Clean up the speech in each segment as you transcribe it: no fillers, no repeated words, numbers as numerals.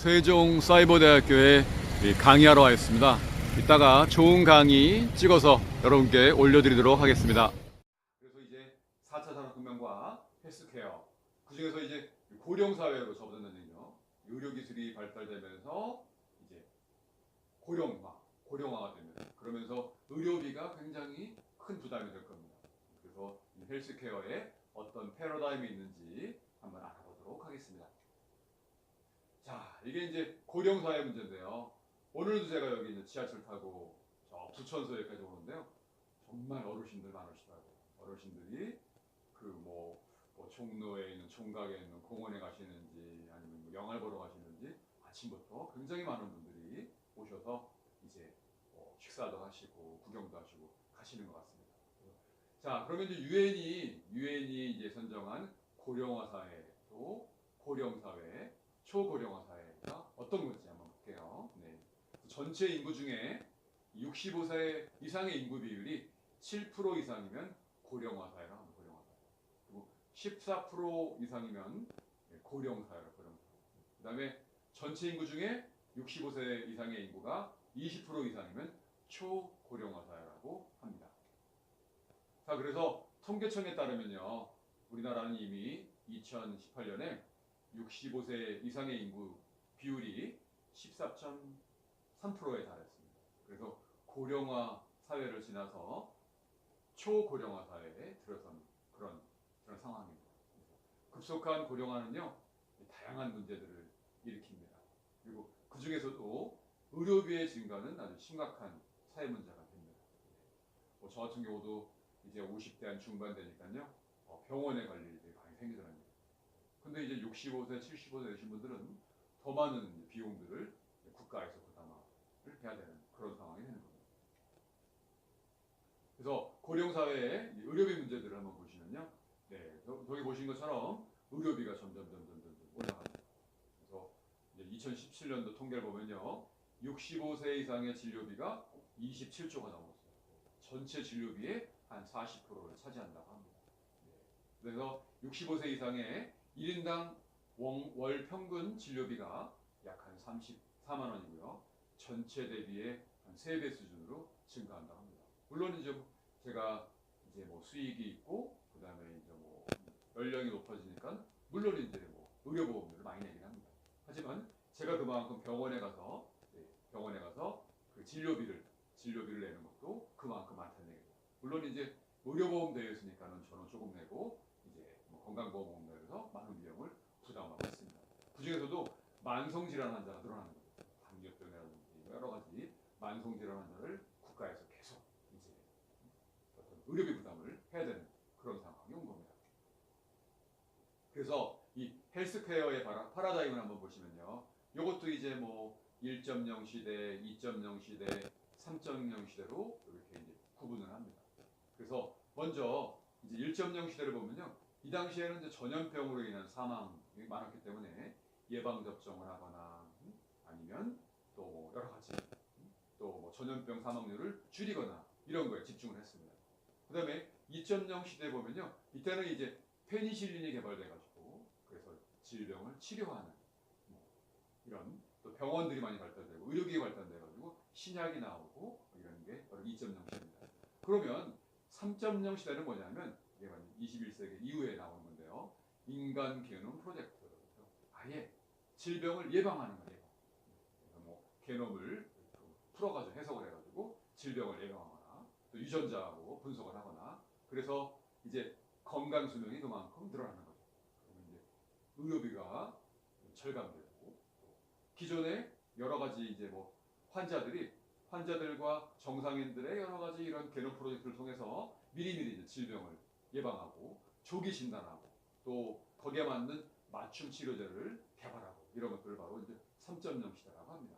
세종사이버대학교에 강의하러 와 있습니다. 이따가 좋은 강의 찍어서 여러분께 올려드리도록 하겠습니다. 그래서 이제 4차 산업혁명과 헬스케어, 그 중에서 이제 고령사회로 접어드는요. 의료기술이 발달되면서 이제 고령화가 되면 그러면서 의료비가 굉장히 큰 부담이 될 겁니다. 그래서 이 헬스케어에 어떤 패러다임이 있는지 한번 알아보도록 하겠습니다. 자, 이게 이제 고령사회 문제인데요. 오늘도 제가 여기 이제 지하철 타고 저 부천서에까지 오는데요. 정말 어르신들 많으시더라고요. 어르신들이 뭐 종로에 있는 총각에 있는 공원에 가시는지 아니면 뭐 영화를 보러 가시는지 아침부터 굉장히 많은 분들이 오셔서 이제 식사도 하시고 구경도 하시고 가시는 것 같습니다. 자, 그러면 이제 유엔이 이제 선정한 고령화 사회 또 고령사회 초고령화 사회가 어떤 건지 한번 볼게요. 네. 전체 인구 중에 65세 이상의 인구 비율이 7% 이상이면 고령화 사회라 합니다. 고령화 사회. 그리고 14% 이상이면 고령사회라 고령사회. 그다음에 전체 인구 중에 65세 이상의 인구가 20% 이상이면 초고령화 사회라고 합니다. 자, 그래서 통계청에 따르면요. 우리나라는 이미 2018년에 65세 이상의 인구 비율이 14.3%에 달했습니다. 그래서 고령화 사회를 지나서 초고령화 사회에 들어선 그런 상황입니다. 급속한 고령화는요, 다양한 문제들을 일으킵니다. 그리고 그 중에서도 의료비의 증가는 아주 심각한 사회 문제가 됩니다. 저 같은 경우도 이제 50대 한 중반 되니까요, 병원에 갈 일이 많이 생기더라고요. 근데 이제 65세, 75세 되신 분들은 더 많은 비용들을 국가에서 부담을 해야 되는 그런 상황이 되는 겁니다. 그래서 고령사회의 의료비 문제들을 한번 보시면요. 네, 저기 보신 것처럼 의료비가 점점 올라갑니다. 그래서 이제 2017년도 통계를 보면요. 65세 이상의 진료비가 27조가 넘었어요. 전체 진료비의 한 40%를 차지한다고 합니다. 네. 그래서 65세 이상의 1인당 월 평균 진료비가 약 한 34만 원이고요. 전체 대비의 한 3배 수준으로 증가한다고 합니다. 물론 이제 제가 이제 뭐 수익이 있고 그다음에 이제 뭐 연령이 높아지니까 물론 이제 뭐 의료보험료를 많이 내긴 합니다. 하지만 제가 그만큼 병원에 가서 그 진료비를 내는 것도 그만큼 많다는 얘기죠. 물론 이제 의료보험 되어 있으니까는 저는 조금 내고 이제 뭐 건강보험공단에서 많은 비용을 부담하고 있습니다. 그 중에서도 만성질환 환자가 늘어나는 거죠. 당뇨병이라든지 여러 가지 만성질환 환자를 국가에서 계속 이제 어떤 의료비 부담을 해야 되는 그런 상황이 온 겁니다. 그래서 이 헬스케어의 파라다임을 한번 보시면요. 이것도 이제 뭐 1.0 시대, 2.0 시대, 3.0 시대로 이렇게 이제 구분을 합니다. 그래서 먼저 이제 1.0 시대를 보면요. 이 당시에는 이제 전염병으로 인한 사망이 많았기 때문에 예방 접종을 하거나 아니면 또 여러 가지 또 뭐 전염병 사망률을 줄이거나 이런 거에 집중을 했습니다. 그다음에 2.0 시대에 보면요. 이때는 이제 페니실린이 개발돼 가지고 그래서 질병을 치료하는 뭐 이런 또 병원들이 많이 발달되고 의료기기가 발달돼 가지고 신약이 나오고 이런 게 바로 2.0 시대입니다. 그러면 3.0 시대는 뭐냐면 이게 21세기 이후에 나오는 건데요. 인간 게놈 프로젝트. 아예 질병을 예방하는 거예요. 뭐 게놈을 풀어가지고 해석을 해가지고 질병을 예방하거나 또 유전자하고 분석을 하거나 그래서 이제 건강 수명이 그만큼 늘어나는 거죠. 그러면 이제 의료비가 절감되고 기존에 여러 가지 이제 뭐 환자들과 정상인들의 여러 가지 이런 게놈 프로젝트를 통해서 미리미리 이제 질병을 예방하고 조기 진단하고 또 거기에 맞는 맞춤 치료제를 개발하고 이런 것들을 바로 이제 3.0 시대라고 합니다.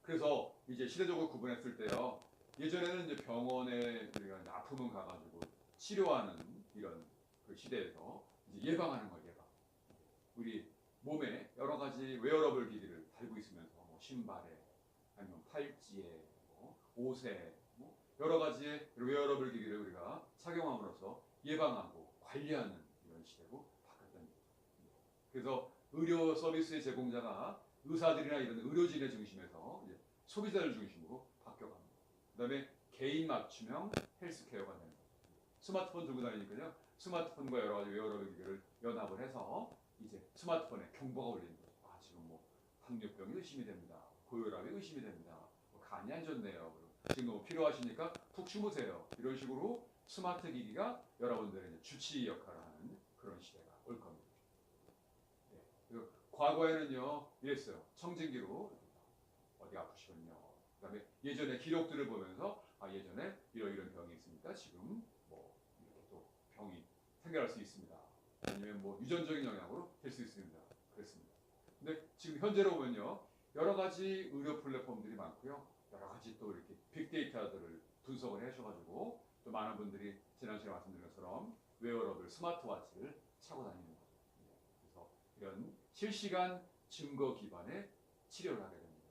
그래서 이제 시대적으로 구분했을 때요. 예전에는 이제 병원에 우리가 이제 아프면 가가지고 치료하는 이런 그 시대에서 이제 예방하는 거 예방. 우리 몸에 여러 가지 웨어러블 기기를 달고 있으면서 뭐 신발에 아니면 팔찌에 뭐 옷에 뭐 여러 가지의 웨어러블 기기를 우리가 착용함으로써 예방하고 관리하는 이런 시대로 바뀌었다는 거죠. 그래서 의료 서비스의 제공자가 의사들이나 이런 의료진의 중심에서 이제 소비자를 중심으로 바뀌어갑니다. 그다음에 개인 맞춤형 헬스케어가 되는 거죠. 스마트폰 들고 다니니까요. 스마트폰과 여러 가지 웨어러블 기기를 연합을 해서 이제 스마트폰에 경보가 울리는 거죠. 아, 지금 뭐 당뇨병이 의심이 됩니다. 고혈압이 의심이 됩니다. 뭐 간이 안 좋네요. 지금 너무 필요하시니까 푹 주무세요. 이런 식으로 스마트 기기가 여러분들의 주치 역할을 하는 그런 시대가 올 겁니다. 네. 그리고 과거에는요 이랬어요. 청진기로 어디 아프시군요. 그다음에 예전에 기록들을 보면서 아 예전에 이런 병이 있으니까 지금 뭐 이렇게 또 병이 생겨날 수 있습니다. 아니면 뭐 유전적인 영향으로 될 수 있습니다. 그랬습니다. 근데 지금 현재로 보면요 여러 가지 의료 플랫폼들이 많고요. 여러 가지 또 이렇게 빅데이터들을 분석을 하셔가지고 또 많은 분들이 지난 시간에 말씀드린 것처럼 웨어러블 스마트워치를 차고 다니는 거죠. 그래서 이런 실시간 증거 기반의 치료를 하게 됩니다.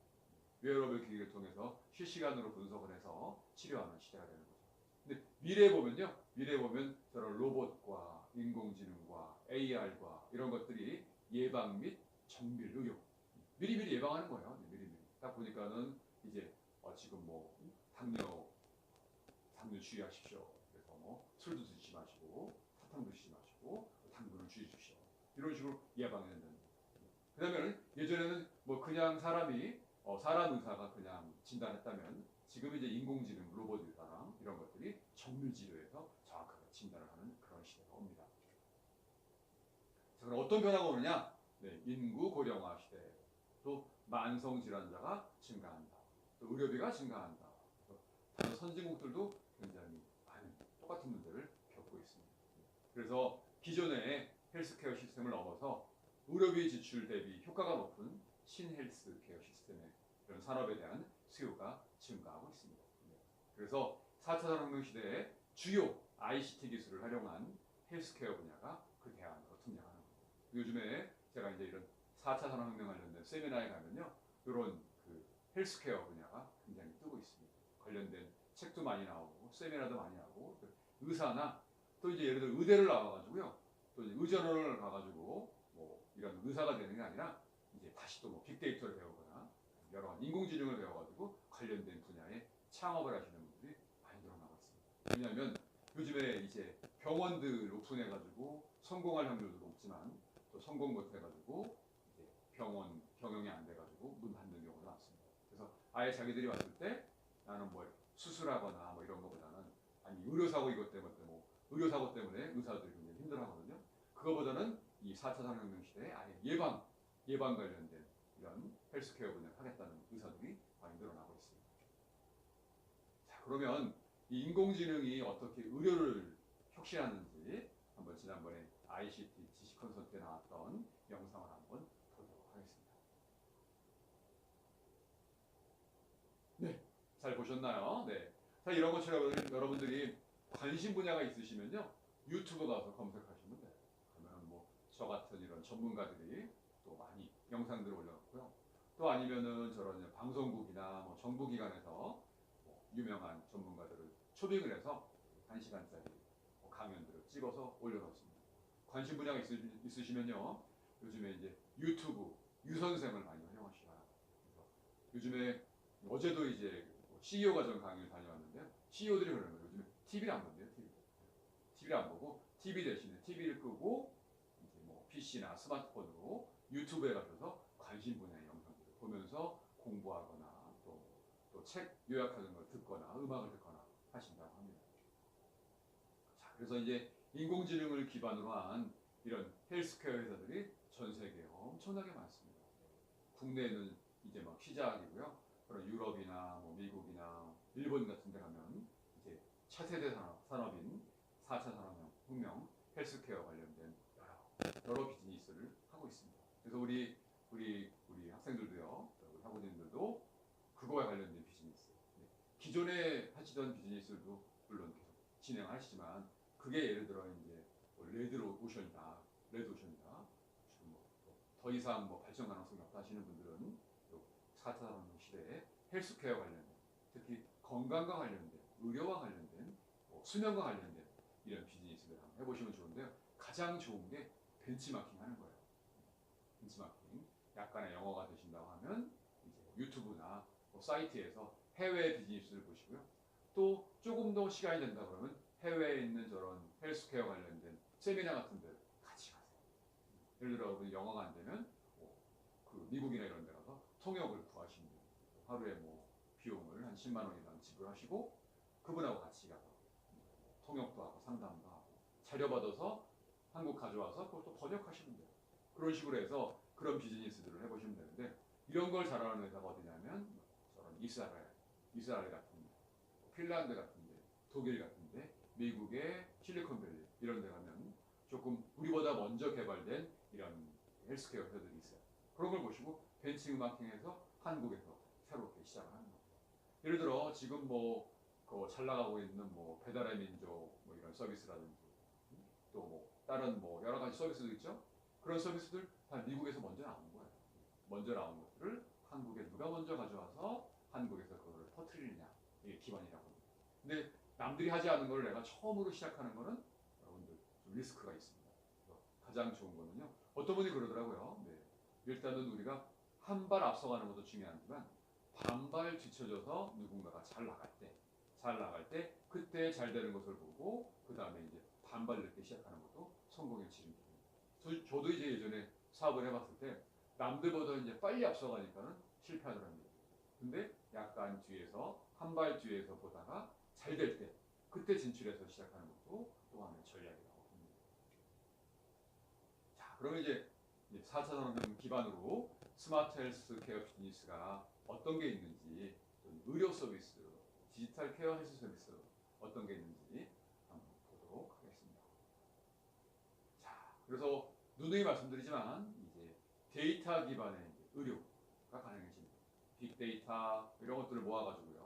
웨어러블 기기를 통해서 실시간으로 분석을 해서 치료하는 시대가 되는 거죠. 근데 미래에 보면요, 미래에 보면 저런 로봇과 인공지능과 AR과 이런 것들이 예방 및 정밀 의료 미리미리 예방하는 거예요. 미리미리. 딱 보니까는 이제 지금 뭐 당뇨 주의하십시오. 그래서 뭐 술도 드시지 마시고 사탕도 드시지 마시고 당분을 줄이십시오. 이런 식으로 예방이 된다는 거죠. 그다음에 예전에는 뭐 그냥 사람이 사람 의사가 그냥 진단했다면 지금 이제 인공지능 로봇 의사랑 이런 것들이 정밀 치료에서 정확하게 진단을 하는 그런 시대가 옵니다. 자, 그럼 어떤 변화가 오느냐? 네, 인구 고령화 시대, 또 만성 질환자가 증가한다, 또 의료비가 증가한다. 다른 선진국들도 굉장히 많은 똑같은 문제를 겪고 있습니다. 그래서 기존의 헬스케어 시스템을 넘어서 의료비 지출 대비 효과가 높은 신헬스케어 시스템의 이런 산업에 대한 수요가 증가하고 있습니다. 그래서 4차 산업혁명 시대에 주요 ICT 기술을 활용한 헬스케어 분야가 그 대안으로 등장하는 겁니다. 요즘에 제가 이제 이런 4차 산업혁명 관련된 세미나에 가면요, 이런 그 헬스케어 분야가 굉장히 뜨고 있습니다. 관련된 책도 많이 나오고 세미나도 많이 하고 의사나 또 이제 예를 들어 의대를 나와가지고요, 또 이제 의전원을 가가지고 뭐 이런 의사가 되는 게 아니라 이제 다시 또 뭐 빅데이터를 배우거나 여러 가지 인공지능을 배워가지고 관련된 분야에 창업을 하시는 분들이 많이 늘어나고 있습니다. 왜냐하면 요즘에 이제 병원들 오픈해가지고 성공할 확률도 높지만 또 성공 못해가지고 이제 병원 경영이 안 돼가지고 문 닫는 경우도 많습니다. 그래서 아예 자기들이 왔을 때 나는 뭐 수술하거나 뭐 이런 거보다는 아니 의료사고 이것 때문에 뭐 의료사고 때문에 의사들이 굉장히 힘들어하거든요. 그거보다는 이 4차 산업혁명 시대에 아예 예방 관련된 이런 헬스케어 분야를 하겠다는 의사들이 많이 늘어나고 있습니다. 자, 그러면 이 인공지능이 어떻게 의료를 혁신하는지 한번 지난번에 ICT 지식 콘서트에 나왔던 영상을 한번 보도록 하겠습니다. 네, 잘 보셨나요? 네. 자, 이런 것처럼 여러분들이 관심 분야가 있으시면요, 유튜브 가서 검색하시면 돼요. 그러면 뭐 저 같은 이런 전문가들이 또 많이 영상들을 올려놓고요. 또 아니면은 저런 방송국이나 뭐 정부기관에서 뭐 유명한 전문가들을 초빙을 해서 1시간짜리 뭐 강연들을 찍어서 올려놓습니다. 관심 분야가 있으시면요, 요즘에 이제 유튜브 유선생을 많이 활용하시기 바랍니다. 그래서 요즘에 어제도 이제 CEO 과정 강의를 다녀왔는데요. CEO들이 그러는 거예요. 요즘에 TV를 안 본대요. TV를 안 보고 TV 대신에 TV를 끄고 이제 뭐 PC나 스마트폰으로 유튜브에 가셔서 관심 분야의 영상들을 보면서 공부하거나 또 책 요약하는 걸 듣거나 음악을 듣거나 하신다고 합니다. 자, 그래서 이제 인공지능을 기반으로 한 이런 헬스케어 회사들이 전 세계에 엄청나게 많습니다. 국내에는 이제 막 시작이고요. 그런 유럽이나 뭐 미국이나 일본 같은 데 가면 이제 차세대 산업인 4차 산업혁명 헬스케어 관련된 여러 비즈니스를 하고 있습니다. 그래서 우리 학생들도요, 우리 학우님들도 그거와 관련된 비즈니스, 기존에 하시던 비즈니스도 물론 계속 진행하시지만 그게 예를 들어 이제 뭐 레드오션이다, 지금 뭐더 이상 뭐 발전 가능성이 없다 하시는 분들은 4차 산업혁명 시대에 헬스케어 관련된, 특히 건강과 관련된, 의료와 관련된, 수면과 관련된 이런 비즈니스를 한번 해보시면 좋은데요. 가장 좋은 게 벤치마킹 하는 거예요. 벤치마킹, 약간의 영어가 되신다고 하면 이제 유튜브나 사이트에서 해외 비즈니스를 보시고요. 또 조금 더 시간이 된다 그러면 해외에 있는 저런 헬스케어 관련된 세미나 같은 데 같이 가세요. 예를 들어 영어가 안 되면 그 미국이나 이런 데 가서 통역을 구하시면 돼요. 하루에 뭐 비용을 한 10만 원 이상 지불하시고 그분하고 같이 가서 통역도 하고 상담도 하고 자료 받아서 한국 가져와서 그걸 또 번역하시면 돼요. 그런 식으로 해서 그런 비즈니스들을 해보시면 되는데 이런 걸 잘하는 회사가 어디냐면 저런 이스라엘 같은데, 핀란드 같은데, 독일 같은데, 미국의 실리콘밸리 이런 데 가면 조금 우리보다 먼저 개발된 이런 헬스케어 회사들이 있어요. 그런 걸 보시고 벤치마킹해서 한국에서 새롭게 시작을 하는 거예요. 예를 들어 지금 잘 나가고 있는 배달의 민족 이런 서비스라든지 또 다른 여러 가지 서비스도 있죠. 그런 서비스들 다 미국에서 먼저 나온 거예요. 먼저 나온 것들을 한국에 누가 먼저 가져와서 한국에서 그걸 퍼뜨리느냐 이게 기반이라고 합니다. 근데 남들이 하지 않은 걸 내가 처음으로 시작하는 거는 여러분들 좀 리스크가 있습니다. 가장 좋은 거는요. 어떤 분이 그러더라고요. 네. 일단은 우리가 한 발 앞서가는 것도 중요하지만 반발 뒤쳐져서 누군가가 잘 나갈 때 그때 잘 되는 것을 보고 그 다음에 이제 반발 늦게 시작하는 것도 성공의 지름길입니다. 저도 이제 예전에 사업을 해봤을 때 남들보다 이제 빨리 앞서가니까는 실패하더라고요. 근데 약간 뒤에서 한 발 뒤에서 보다가 잘 될 때 그때 진출해서 시작하는 것도 또 하나의 전략이라고 봅니다. 자, 그러면 이제 4차 산업혁명 기반으로 스마트 헬스 케어 비즈니스가 어떤 게 있는지, 의료 서비스, 디지털 케어 헬스 서비스 어떤 게 있는지 한번 보도록 하겠습니다. 자, 그래서 누누이 말씀드리지만 이제 데이터 기반의 의료가 가능해집니다. 빅데이터 이런 것들을 모아가지고요.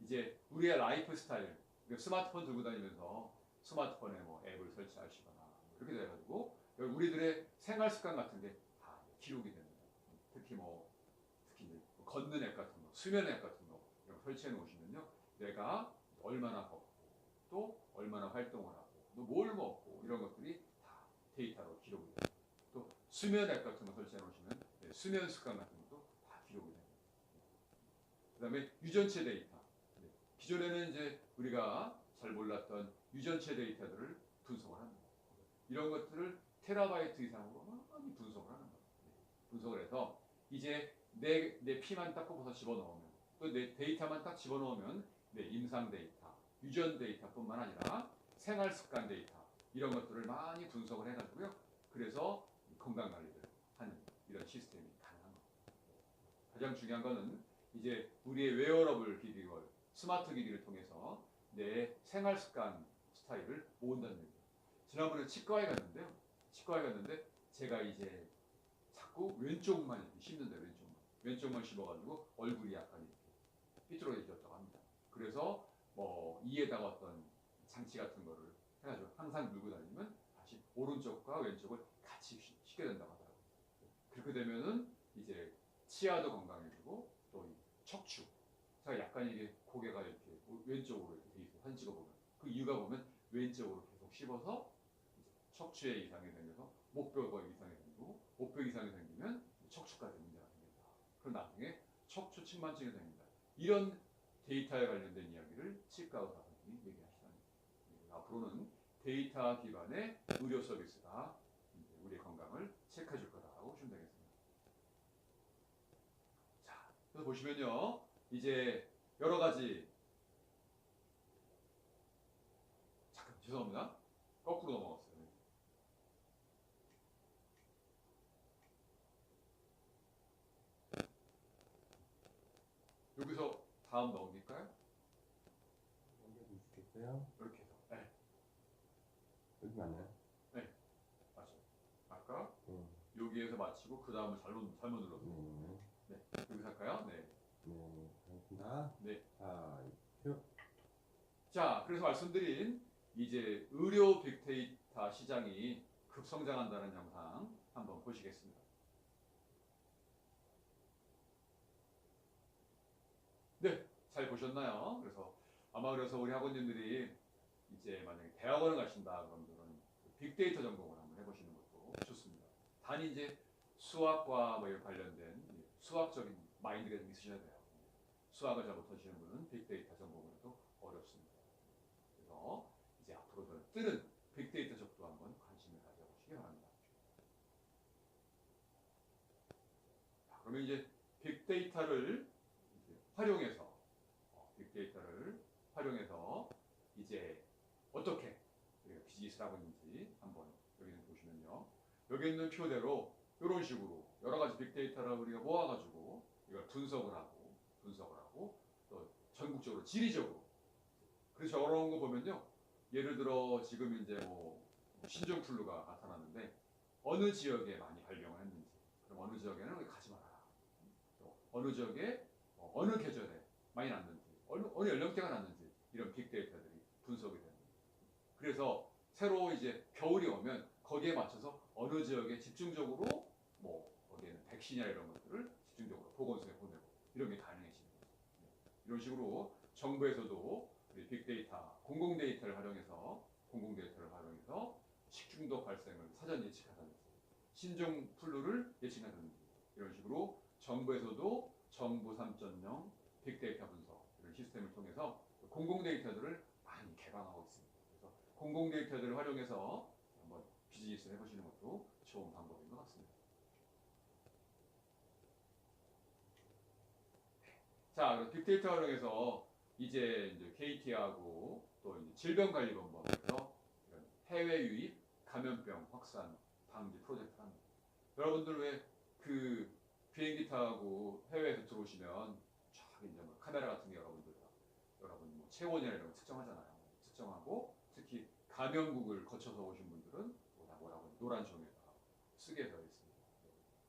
이제 우리의 라이프 스타일, 스마트폰 들고 다니면서 스마트폰에 앱을 설치하시거나 이렇게 돼가지고 우리들의 생활 습관 같은 게 다 기록이 됩니다. 특히 걷는 앱 같은 거, 수면 앱 같은 거 이런 거 설치해 놓으시면요, 내가 얼마나 걷고 또 얼마나 활동을 하고 또 뭘 먹고 이런 것들이 다 데이터로 기록이 됩니다. 또 수면 앱 같은 거 설치해 놓으시면 수면 습관 같은 것도 다 기록이 됩니다. 그다음에 유전체 데이터. 기존에는 이제 우리가 잘 몰랐던 유전체 데이터들을 분석을 합니다. 이런 것들을 테라바이트 이상으로 많이 분석을 하는 거예요. 분석을 해서 이제 내 피만 딱 뽑아서 집어넣으면 또 내 데이터만 딱 집어넣으면 내 임상 데이터, 유전 데이터뿐만 아니라 생활 습관 데이터 이런 것들을 많이 분석을 해가지고요. 그래서 건강 관리를 하는 이런 시스템이 가능한 겁니다. 가장 중요한 거는 이제 우리의 웨어러블 기기를 스마트 기기를 통해서 내 생활 습관 스타일을 모은다는 얘기예요. 지난번에 치과에 갔는데 제가 이제 자꾸 왼쪽만 이렇게 씹는데 왼쪽만 씹어가지고 얼굴이 약간 이렇게 삐뚤어졌다고 합니다. 그래서 이에다가 어떤 장치 같은 거를 해가지고 항상 들고 다니면 다시 오른쪽과 왼쪽을 같이 씻게 된다고 하더라고요. 그렇게 되면은 이제 치아도 건강해지고 또 이 척추, 제가 약간 이게 고개가 이렇게 왼쪽으로 이렇게 돼 있어요. 사진 찍어보면 그 이유가 보면 왼쪽으로 계속 씹어서 척추에 이상이 생겨서 목뼈가 이상이 생기고 목뼈 이상이 생기면 척추까지 문제가 생긴다. 그럼 나중에 척추 측만증이 생긴다. 이런 데이터에 관련된 이야기를 치과 의사 선생님이 얘기하시다니 앞으로는 데이터 기반의 의료 서비스가 우리의 건강을 체크해 줄 거다라고 보시면 되겠습니다. 자, 그래서 보시면요, 이제 여러 가지, 잠깐 죄송합니다. 거꾸로 넘어갔어요. 여기서 다음 넘길까요? 넘겨주시겠어요? 이렇게 해서. 네. 여기 맞나요? 네. 맞아요. 아까 여기에서 마치고 그 다음을 잘못 눌렀어요. 네. 여기서 할까요? 네. 네, 알겠습니다. 네. 자, 큐. 자, 그래서 말씀드린 이제 의료 빅데이터 시장이 급성장한다는 영상 한번 보시겠습니다. 네, 잘 보셨나요? 그래서 우리 학원님들이 이제 만약에 대학원을 가신다 그러면 빅데이터 전공을 한번 해보시는 것도 좋습니다. 단지 이제 수학과 뭐 이런 관련된 수학적인 마인드가 좀 있으셔야 돼요. 수학을 잘 못하시는 분은 빅데이터 전공으로도 어렵습니다. 그래서 이제 앞으로 더 뜨는 빅데이터 쪽도 한번 관심을 가져보시기 바랍니다. 자, 그러면 이제 빅데이터를 이제 활용해서 이제 어떻게 우리가 비즈니스를 하고 있는지 한번 여기는 보시면요. 여기 있는 표대로 이런 식으로 여러 가지 빅데이터를 우리가 모아가지고 이걸 분석을 하고 또 전국적으로 지리적으로 그래서 어려운 거 보면요. 예를 들어 지금 이제 뭐 신종플루가 나타났는데 어느 지역에 많이 발병을 했는지 그럼 어느 지역에는 우리 가지 말아라. 또 어느 지역에 어느 계절에 많이 났는지 어느 연령대가 났는지 이런 빅데이터들이 분석이 됩니다. 그래서 새로 이제 겨울이 오면 거기에 맞춰서 어느 지역에 집중적으로 뭐 거기에는 백신이나 이런 것들을 집중적으로 보건소에 보내고 이런 게 가능해집니다. 이런 식으로 정부에서도 우리 빅데이터, 공공데이터를 활용해서 식중독 발생을 사전 예측하다든지 신종플루를 예측하다든지 이런 식으로 정부에서도 정부 3.0 빅데이터 분석 이런 시스템을 통해서 공공데이터들을 많이 개방하고 있습니다. 그래서 공공데이터들을 활용해서 한번 비즈니스 해보시는 것도 좋은 방법인 것 같습니다. 자, 그럼 빅데이터 활용해서 이제 KT하고 또 이제 질병관리본부에서 이런 해외 유입 감염병 확산 방지 프로젝트를 합니다. 여러분들 왜 그 비행기 타고 해외에서 들어오시면 쫙 이제 뭐 카메라 같은 게 여러분 뭐 체온이나 이런 거 측정하잖아요. 측정하고 특히 감염국을 거쳐서 오신 분들은 뭐라고 노란 종이에다가 쓰게 되어 있습니다.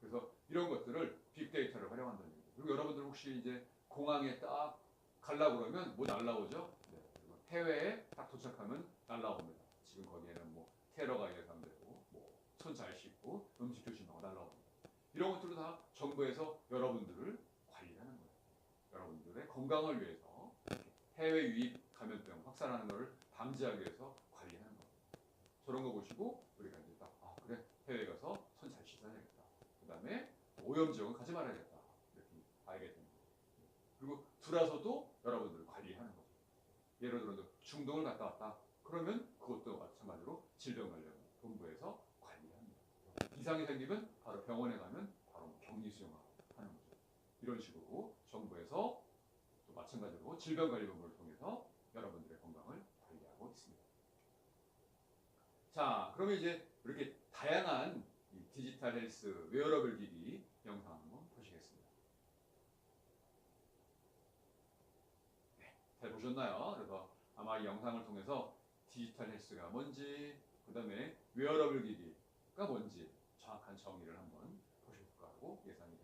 그래서 이런 것들을 빅데이터를 활용한다는 얘기죠. 그리고 여러분들 혹시 이제 공항에 딱 가려고 그러면 뭐 날라오죠? 네. 해외에 딱 도착하면 날라옵니다. 지금 거기에는 뭐 테러가 예상되고 뭐 손 잘 씻고 음식 조심하고 날라옵니다. 이런 것들도 다 정부에서 여러분들을 관리하는 거예요. 여러분들의 건강을 위해서 해외 유입 감염병 확산하는 것을 방지하기 위해서 관리하는 겁니다. 저런 거 보시고 우리가 이제 딱 그래 해외 가서 손 잘 씻어야겠다. 그 다음에 오염 지역은 가지 말아야겠다. 이렇게 알게 됩니다. 그리고 들어서도 여러분들을 관리하는 거죠. 예를 들어 중동을 갔다 왔다. 그러면 그것도 마찬가지로 질병관리본부에서 관리합니다. 이상이 생기면 바로 병원에 가면 바로 격리 수용하고 하는 거죠. 이런 식으로 정부에서 또 마찬가지로 질병관리본부를 통해서 여러분들의 건강을 관리하고 있습니다. 자, 그러면 이제 이렇게 다양한 이 디지털 헬스 웨어러블 기기 영상 한번 보시겠습니다. 네, 잘 보셨나요? 그래서 아마 이 영상을 통해서 디지털 헬스가 뭔지, 그 다음에 웨어러블 기기가 뭔지 정확한 정의를 한번 보실 거라고 예상이 됩니다.